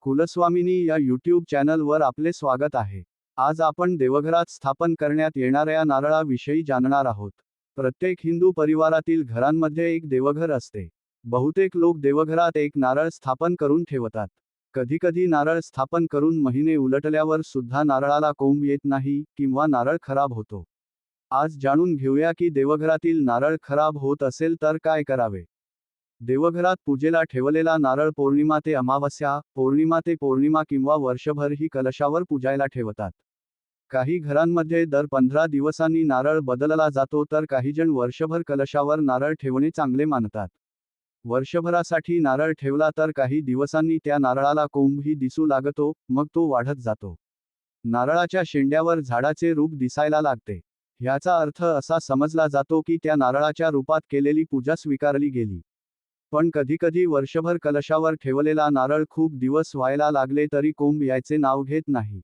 कुलस्वामिनी या यूट्यूब चॅनलवर आपले स्वागत आहे. आज आपण देवघरात स्थापन करण्यात येणाऱ्या नारळाविषयी जाणणार आहोत. प्रत्येक हिंदू परिवारातील घरांमध्ये एक देवघर असते. बहुतेक लोक देवघरात एक नारळ स्थापन करून ठेवतात. कधीकधी नारळ स्थापन करून महिने उलटल्यावर सुद्धा नारळाला कोंब येत नाही किंवा नारळ खराब होतो. आज जाणून घेऊया की देवघरातील नारळ खराब होत असेल तर काय करावे. देवघरात पूजेला ठेवलेला नारळ पौर्णिमा ते अमावस्या, पौर्णिमा ते पौर्णिमा किंवा वर्षभर ही कलशावर पूजायला ठेवतात. काही घरांमध्ये दर 15 दिवसांनी नारळ बदलला जातो, तर काही जण वर्षभर कलशावर नारळ ठेवणे चांगले मानतात. वर्षभरासाठी नारळ ठेवला तर काही दिवसांनी त्या नारळाला कोंबही दिसू लागतो, मग तो वाढत जातो. नारळाच्या शेंड्यावर झाडाचे रूप दिसायला लागते. ह्याचा अर्थ असा समजला जातो की त्या नारळाच्या रूपात केलेली पूजा स्वीकारली गेली. पण कधीकधी वर्षभर कलशावर ठेवलेला नारळ खूप दिवस व्हायला लागले तरी कोंब यायचे नाव घेत नाही.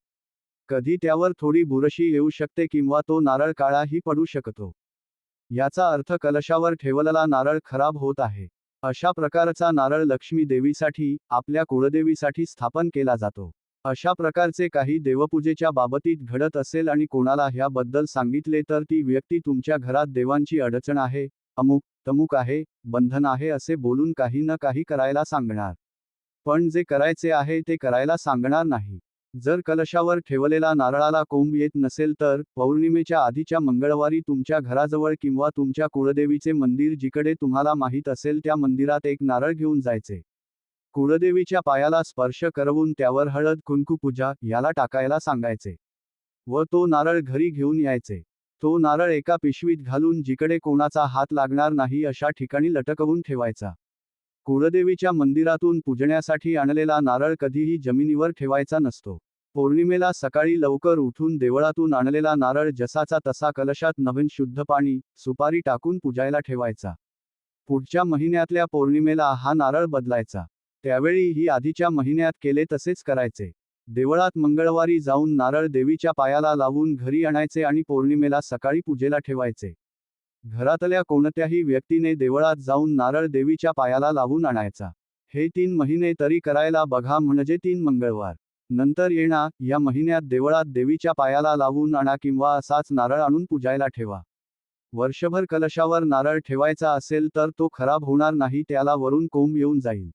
कधी त्यावर थोडी बुरशी येऊ शकते किंवा तो नारळ काळाही पडू शकतो. याचा अर्थ कलशावर ठेवलेला नारळ खराब होत आहे. अशा प्रकारचा नारळ लक्ष्मी देवीसाठी, आपल्या कुळदेवीसाठी स्थापन केला जातो. अशा प्रकारचे काही देवपूजेच्या बाबतीत घडत असेल आणि कोणाला ह्याबद्दल सांगितले तर ती व्यक्ती तुमच्या घरात देवांची अडचण आहे, अमुक तमुक आहे, बंधन आहे असे बोलून काही न काही करायला सांगणार. पण जे करायचे आहे ते करायला सांगणार नाही. जर कलशावर ठेवलेला नारळाला कोंब येत नसेल तर पौर्णिमेच्या आधीच्या मंगळवारी तुमच्या घराजवळ किंवा तुमच्या कुळदेवीचे मंदिर जिकडे तुम्हाला माहीत असेल त्या मंदिरात एक नारळ घेऊन जायचे. कुळदेवीच्या पायाला स्पर्श करवून त्यावर हळद कुंकू पूजा याला टाकायला सांगायचे व तो नारळ घरी घेऊन यायचे. तो नारळ एका पिशवीत घालून जिकडे कोणाचा हात लागणार नाही अशा ठिकाणी लटकवून ठेवायचा. कुळदेवीच्या मंदिरातून पूजण्यासाठी आणलेला नारळ कधीही जमिनीवर ठेवायचा नसतो. पौर्णिमेला सकाळी लवकर उठून देवळातून आणलेला नारळ जसाचा तसा कलशात नवीन शुद्ध पाणी, सुपारी टाकून पूजायला ठेवायचा. पुढच्या महिन्यातल्या पौर्णिमेला हा नारळ बदलायचा. त्यावेळीही आधीच्या महिन्यात केले तसेच करायचे. देवळात मंगळवारी जाऊन नारळ देवीच्या पायाला लावून घरी आणायचे आणि पौर्णिमेला सकाळी पूजेला ठेवायचे. घरातल्या कोणत्याही व्यक्तीने देवळात जाऊन नारळ देवीच्या पायाला लावून आणायचा. हे 3 महिने तरी करायला बघा, म्हणजे 3 मंगळवार नंतर येणा या महिन्यात देवळात देवीच्या पायाला लावून आणा किंवा असाच नारळ आणून पूजायला ठेवा. वर्षभर कलशावर नारळ ठेवायचा असेल तर तो खराब होणार नाही, त्याला वरून कोंब येऊन जाईल.